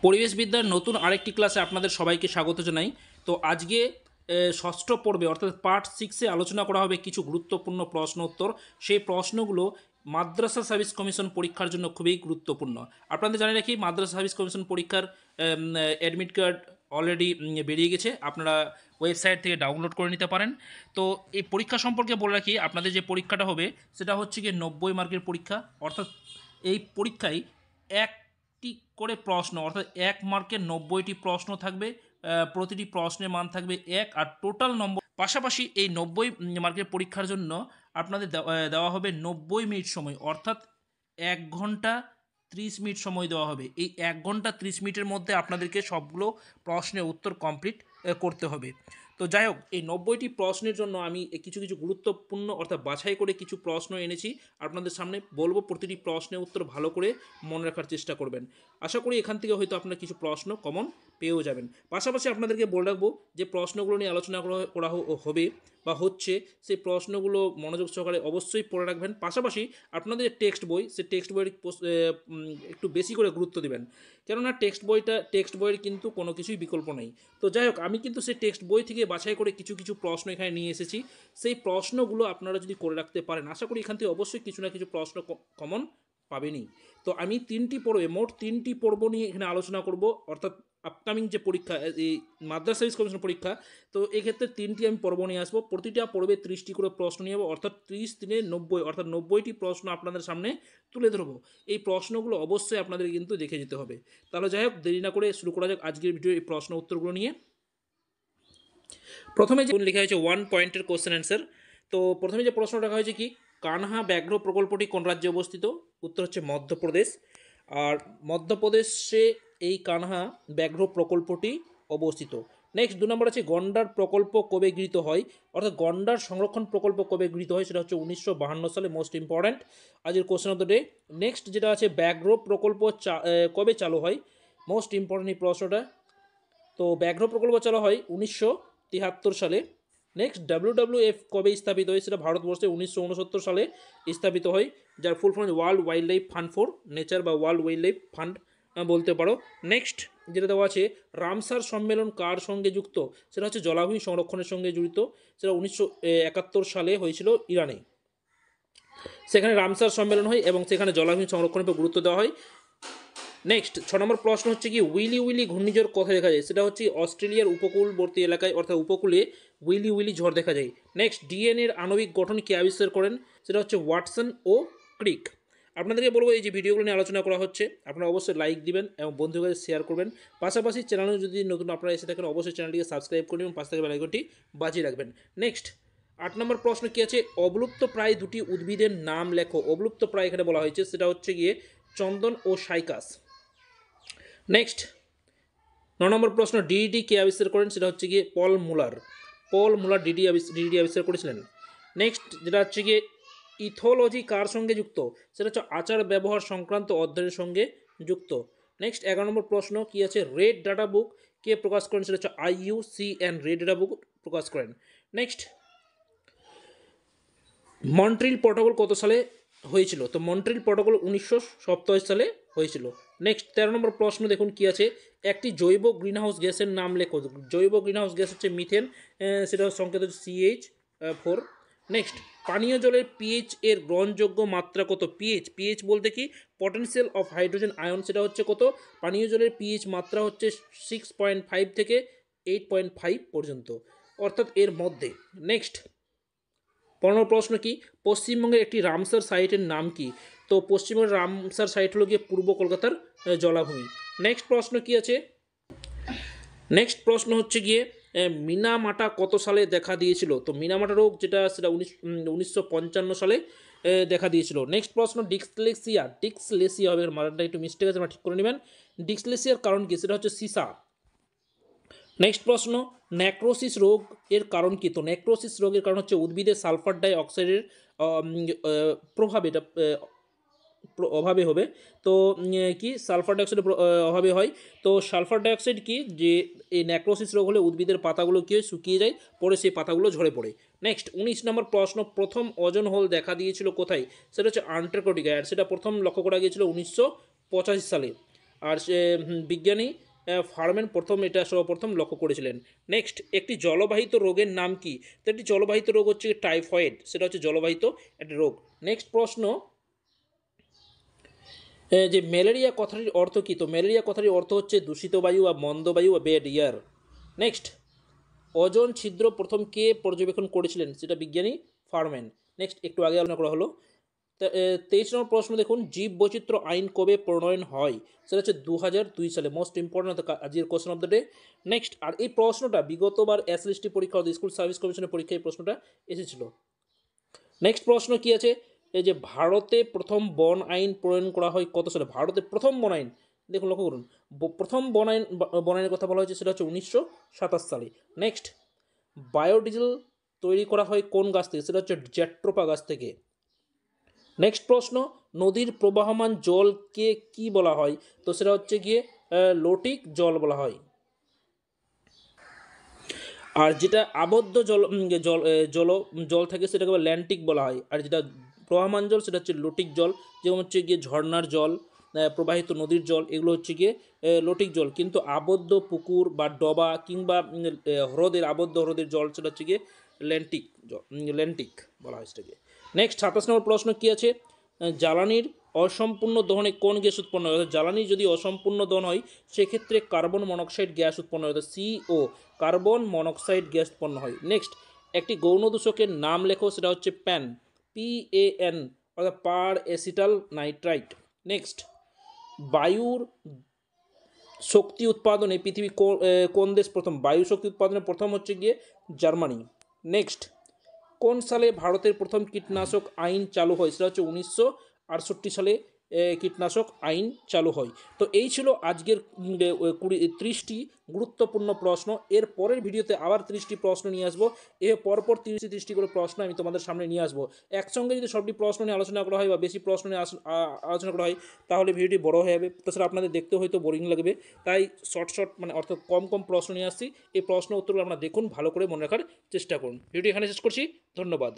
পরিবেশবিদ্যার নতুন আরেকটি ক্লাসে আপনাদের সবাইকে স্বাগত জানাই। তো আজকে ষষ্ঠ পর্বে অর্থাৎ পার্ট 6-এ আলোচনা করা হবে কিছু গুরুত্বপূর্ণ প্রশ্ন উত্তর। সেই প্রশ্নগুলো মাদ্রাসা সার্ভিস কমিশন পরীক্ষার জন্য খুবই গুরুত্বপূর্ণ। আপনাদের জানিয়ে রাখি, মাদ্রাসা সার্ভিস কমিশন পরীক্ষার অ্যাডমিট কার্ড অলরেডি বেরিয়ে গেছে, আপনারা ওয়েবসাইট থেকে ডাউনলোড করে নিতে পারেন। তো এই পরীক্ষা সম্পর্কে বলে রাখি, আপনাদের যে পরীক্ষাটা হবে সেটা হচ্ছে গিয়ে 90 মার্কের পরীক্ষা। অর্থাৎ এই পরীক্ষায় একটি করে প্রশ্ন অর্থাৎ 1 মার্কের 90টি প্রশ্ন থাকবে, প্রতিটি প্রশ্নের মান থাকবে 1 আর টোটাল নম্বর। পাশাপাশি এই 90 মার্কের পরীক্ষার জন্য আপনাদের দেওয়া হবে 90 মিনিট সময়, অর্থাৎ 1 ঘন্টা 30 মিনিট সময় দেওয়া হবে। এই 1 ঘন্টা 30 মিনিটের মধ্যে আপনাদেরকে সবগুলো প্রশ্নের উত্তর কমপ্লিট করতে হবে। তো যাই হোক, এই 90টি প্রশ্নের জন্য আমি কিছু কিছু গুরুত্বপূর্ণ অর্থাৎ বাছাই করে কিছু প্রশ্ন এনেছি আপনাদের সামনে বলবো। প্রতিটি প্রশ্নের উত্তর ভালো করে মনে রাখার চেষ্টা করবেন। আশা করি এখান থেকে হয়তো আপনারা কিছু প্রশ্ন কমন পেয়েও যাবেন। পাশাপাশি আপনাদেরকে বলে রাখবো যে প্রশ্নগুলো নিয়ে আলোচনা করা হবে বা হচ্ছে, সেই প্রশ্নগুলো মনোযোগ সহকারে অবশ্যই পড়ে রাখবেন। পাশাপাশি আপনাদের যে টেক্সট বই, সেই টেক্সট বইয়ের একটু বেশি করে গুরুত্ব দেবেন, কেননা টেক্সট বইয়ের কিন্তু কোনো কিছুই বিকল্প নেই। তো যাই হোক, আমি কিন্তু সেই টেক্সট বই থেকে বাছাই করে কিছু কিছু প্রশ্ন এখানে নিয়ে এসেছি। সেই প্রশ্নগুলো আপনারা যদি করে রাখতে পারেন, আশা করি এখান থেকে অবশ্যই কিছু না কিছু প্রশ্ন কমন পাবেনই। তো আমি মোট তিনটি পর্ব নিয়ে এখানে আলোচনা করব, অর্থাৎ আপকামিং যে পরীক্ষা, এই মাদ্রাসা সার্ভিস কমিশন পরীক্ষা। তো এক্ষেত্রে তিনটি আমি পর্ব নিয়ে আসবো, প্রতিটা পর্বে 30টি করে প্রশ্ন নিয়ে যাবো, অর্থাৎ 30 দিনে 90, অর্থাৎ 90টি প্রশ্ন আপনাদের সামনে তুলে ধরবো। এই প্রশ্নগুলো অবশ্যই আপনাদের কিন্তু দেখে যেতে হবে। তাহলে যাই হোক, দেরি না করে শুরু করা যাক আজকের ভিডিও এই প্রশ্ন উত্তরগুলো নিয়ে। প্রথমে যে লেখা হয়েছে 1 পয়েন্টের কোশ্চেন অ্যান্সার। তো প্রথমে যে প্রশ্ন রাখা হয়েছে কি, কানহা ব্যাঘ্র প্রকল্পটি কোন রাজ্যে অবস্থিত? উত্তর হচ্ছে মধ্যপ্রদেশ। আর মধ্যপ্রদেশে এই কানহা ব্যাঘ্র প্রকল্পটি অবস্থিত। নেক্সট 2 নম্বর আছে, গন্ডার প্রকল্প কবে গৃহীত হয়? অর্থাৎ গন্ডার সংরক্ষণ প্রকল্প কবে গৃহীত হয়, সেটা হচ্ছে 1952 সালে। মোস্ট ইম্পর্ট্যান্ট আজকের question of the day. Next যেটা আছে, ব্যাঘ্র প্রকল্প কবে চালু হয়? মোস্ট ইম্পর্ট্যান্ট এই প্রশ্নটা। তো ব্যাঘ্র প্রকল্প চালু হয় 1973 সালে। নেক্সট, WWF কবে স্থাপিত হয়? সেটা ভারতবর্ষে 1969 সালে স্থাপিত হয়, যার full form world wild life fund for nature বা ওয়ার্ল্ড ওয়াইল্ড লাইফ ফান্ড বলতে পারো। নেক্সট যেটা দেওয়া আছে, রামসার সম্মেলন কার সঙ্গে যুক্ত? সেটা হচ্ছে জলাভূমি সংরক্ষণের সঙ্গে জড়িত। সেটা 1971 সালে হয়েছিল ইরানে। সেখানে রামসার সম্মেলন হয় এবং সেখানে জলাভূমি সংরক্ষণের উপর গুরুত্ব দেওয়া হয়। নেক্সট 6 নম্বর প্রশ্ন হচ্ছে কি, উইলি ঘূর্ণিঝড় কোথায় দেখা যায়? সেটা হচ্ছে অস্ট্রেলিয়ার উপকূলবর্তী এলাকায়, অর্থাৎ উপকূলে উইলি ঝড় দেখা যায়। নেক্সট, ডিএনএর আণবিক গঠন কে আবিষ্কার করেন? সেটা হচ্ছে ওয়াটসন ও ক্রিক। আপনাদেরকে বলবো, এই যে ভিডিওগুলো নিয়ে আলোচনা করা হচ্ছে, আপনারা অবশ্যই লাইক দিবেন এবং বন্ধুদের কাছে শেয়ার করবেন। পাশাপাশি চ্যানেলে যদি নতুন আপনারা এসে থাকেন, অবশ্যই চ্যানেলটিকে সাবস্ক্রাইব করে এবং পাশ থেকে বেল আইকনটি বাজিয়ে রাখবেন। নেক্সট 8 নম্বর প্রশ্ন কি আছে, অবলুপ্ত প্রায় দুটি উদ্ভিদের নাম লেখো। অবলুপ্ত প্রায় এখানে বলা হয়েছে, সেটা হচ্ছে গিয়ে চন্দন ও সাইকাস। নেক্সট 9 নম্বর প্রশ্ন, ডিডি কে আবিষ্কার করেন? সেটা হচ্ছে গিয়ে পল মুলার ডিডি আবিষ্কার করেছিলেন। নেক্সট যেটা হচ্ছে গিয়ে, ইথোলজি কার সঙ্গে যুক্ত? সেটা হচ্ছে আচার ব্যবহার সংক্রান্ত অধ্যয়নের সঙ্গে যুক্ত। নেক্সট 11 নম্বর প্রশ্ন কি আছে, রেড ডাটা বুক কে প্রকাশ করেন? সেটা হচ্ছে IUCN রেড ডাটা বুক প্রকাশ করেন। নেক্সট, মন্ট্রিল প্রটোকল কত সালে হয়েছিল? তো মন্ট্রিল প্রটোকল 1987 সালে হয়েছিল। নেক্সট 13 নম্বর প্রশ্ন দেখুন কি আছে, একটি জৈব গ্রিনহাউস গ্যাসের নাম লেখো। জৈব গ্রিনহাউস গ্যাস হচ্ছে মিথেন, সেটা সংকেত হচ্ছে CH4। নেক্সট, পানীয় জলের পিএইচ এর গ্রহণযোগ্য মাত্রা কত? পিএইচ বলতে কি, পটেনশিয়াল অফ হাইড্রোজেন আয়ন, সেটা হচ্ছে কত? পানীয় জলের পিএইচ মাত্রা হচ্ছে 6.5 থেকে 8.5 পর্যন্ত, অর্থাৎ এর মধ্যে। নেক্সট 15 প্রশ্ন কি, পশ্চিমবঙ্গের একটি রামসার সাইটের নাম কি? তো পশ্চিমবঙ্গের রামসার সাইট হলো গিয়ে পূর্ব কলকাতার জলাভূমি। নেক্সট প্রশ্ন কি আছে, নেক্সট প্রশ্ন হচ্ছে গিয়ে, মিনামাটা কত সালে দেখা দিয়েছিল? তো মিনামাটা রোগ যেটা, সেটা 1955 সালে দেখা দিয়েছিল। নেক্সট প্রশ্ন, ডিক্সলেসিয়া হবে, মারাটা একটু মিস্টেক আছে, আমরা ঠিক করে নেবেন। ডিক্সলেসিয়ার কারণ কি? সেটা হচ্ছে সিসা। নেক্সট প্রশ্ন, নেক্রোসিস রোগ এর কারণ কি? তো নেক্রোসিস রোগের কারণ হচ্ছে উদ্ভিদের সালফার ডাই অক্সাইডের প্রভাবে, এটা অভাবে হবে। তো কি সালফার ডাইঅক্সাইডের অভাবে হয়। তো সালফার ডাইঅক্সাইড কি, যে এই নেক্রোসিস রোগ হলে উদ্ভিদের পাতাগুলো কি হয়, শুকিয়ে যায়, পরে সেই পাতাগুলো ঝরে পড়ে। নেক্সট 19 নম্বর প্রশ্ন, প্রথম ওজন হোল দেখা দিয়েছিল কোথায়? সেটা হচ্ছে আন্টার্কটিকায়, আর সেটা প্রথম লক্ষ্য করা গিয়েছিল 1985 সালে। আর বিজ্ঞানী ফার্মেন প্রথম এটা সর্বপ্রথম লক্ষ্য করেছিলেন। নেক্সট, একটি জলবাহিত রোগের নাম কি? তো একটি জলবাহিত রোগ হচ্ছে টাইফয়েড, সেটা হচ্ছে জলবাহিত একটা রোগ। নেক্সট প্রশ্ন, যে ম্যালেরিয়া কথাটির অর্থ কী? তো ম্যালেরিয়া কথাটির অর্থ হচ্ছে দূষিত বায়ু বা মন্দ বায়ু বা ব্যাড ইয়ার। নেক্সট, ওজোন ছিদ্র প্রথম কে পর্যবেক্ষণ করেছিলেন? সেটা বিজ্ঞানী ফার্মেন। নেক্সট, একটু আগে আলোচনা করা হলো। 23 নম্বর প্রশ্ন দেখুন, জীব বৈচিত্র্য আইন কবে প্রণয়ন হয়? সেটা হচ্ছে 2002 সালে। মোস্ট ইম্পর্টেন্ট আজকের question of the day. Next, আর এই প্রশ্নটা বিগতবার এসএলএসটি পরীক্ষা অর্থাৎ স্কুল সার্ভিস কমিশনের পরীক্ষায় এই প্রশ্নটা এসেছিল। নেক্সট প্রশ্ন কি আছে, এই যে ভারতে প্রথম বন আইন প্রণয়ন করা হয় কত সালে? ভারতে প্রথম বন আইন, দেখুন লক্ষ্য করুন, প্রথম বন আইনের কথা বলা হয়েছে, সেটা হচ্ছে 1927 সালে। নেক্সট, বায়োডিজেল তৈরি করা হয় কোন গাছ থেকে? সেটা হচ্ছে জ্যাট্রোপা গাছ থেকে। নেক্সট প্রশ্ন, নদীর প্রবাহমান জলকে কি বলা হয়? তো সেটা হচ্ছে গিয়ে লোটিক জল বলা হয়। আর যেটা আবদ্ধ জল জল জল জল থাকে সেটাকে ল্যান্টিক বলা হয়। আর যেটা প্রবাহমান জল সেটা হচ্ছে লোটিক জল, যেমন হচ্ছে গিয়ে ঝর্ণার জল, প্রবাহিত নদীর জল, এগুলো হচ্ছে গিয়ে লোটিক জল। কিন্তু আবদ্ধ পুকুর বা ডবা কিংবা হ্রদের আবদ্ধ হ্রদের জল সেটা হচ্ছে গিয়ে ল্যান্টিক জল, ল্যান্টিক বলা হয় সেটাকে। নেক্সট 27 নম্বর প্রশ্ন কি আছে, জ্বালানির অসম্পূর্ণ দহনে কোন গ্যাস উৎপন্ন হয়? অর্থাৎ জ্বালানি যদি অসম্পূর্ণ দহন হয় সেক্ষেত্রে কার্বন মনোক্সাইড গ্যাস উৎপন্ন হয়, অর্থাৎ সিও কার্বন মনোক্সাইড গ্যাস উৎপন্ন হয়। নেক্সট, একটি গৌণ দূষকের নাম লেখো, সেটা হচ্ছে প্যান, PAN, অর্থাৎ পার অ্যাসিটাল নাইট্রাইট। নেক্সট, বায়ুর শক্তি উৎপাদনে পৃথিবী কোন দেশ প্রথম? বায়ু শক্তি উৎপাদনে প্রথম হচ্ছে গিয়ে জার্মানি। নেক্সট, কোন সালে ভারতের প্রথম কীটনাশক আইন চালু হয়? সেটা হচ্ছে 1968 সালে কীটনাশক আইন চালু হয়। তো এই ছিল আজকের 30টি গুরুত্বপূর্ণ প্রশ্ন। এর পরের ভিডিওতে আবার 30টি প্রশ্ন নিয়ে আসবো। পরপর 30টি করে প্রশ্ন আমি তোমাদের সামনে নিয়ে আসবো। একসঙ্গে যদি সবটি প্রশ্ন নিয়ে আলোচনা করা হয় বা বেশি প্রশ্ন নিয়ে আলোচনা করা হয় তাহলে ভিডিওটি বড় হয়ে যাবে, তাছাড়া আপনাদের দেখতে হয়তো বোরিং লাগবে। তাই শর্ট মানে অর্থাৎ কম কম প্রশ্ন নিয়ে আসছি। এই প্রশ্ন উত্তরগুলো আপনারা দেখুন, ভালো করে মনে রাখার চেষ্টা করুন। ভিডিও এখানে শেষ করছি, ধন্যবাদ।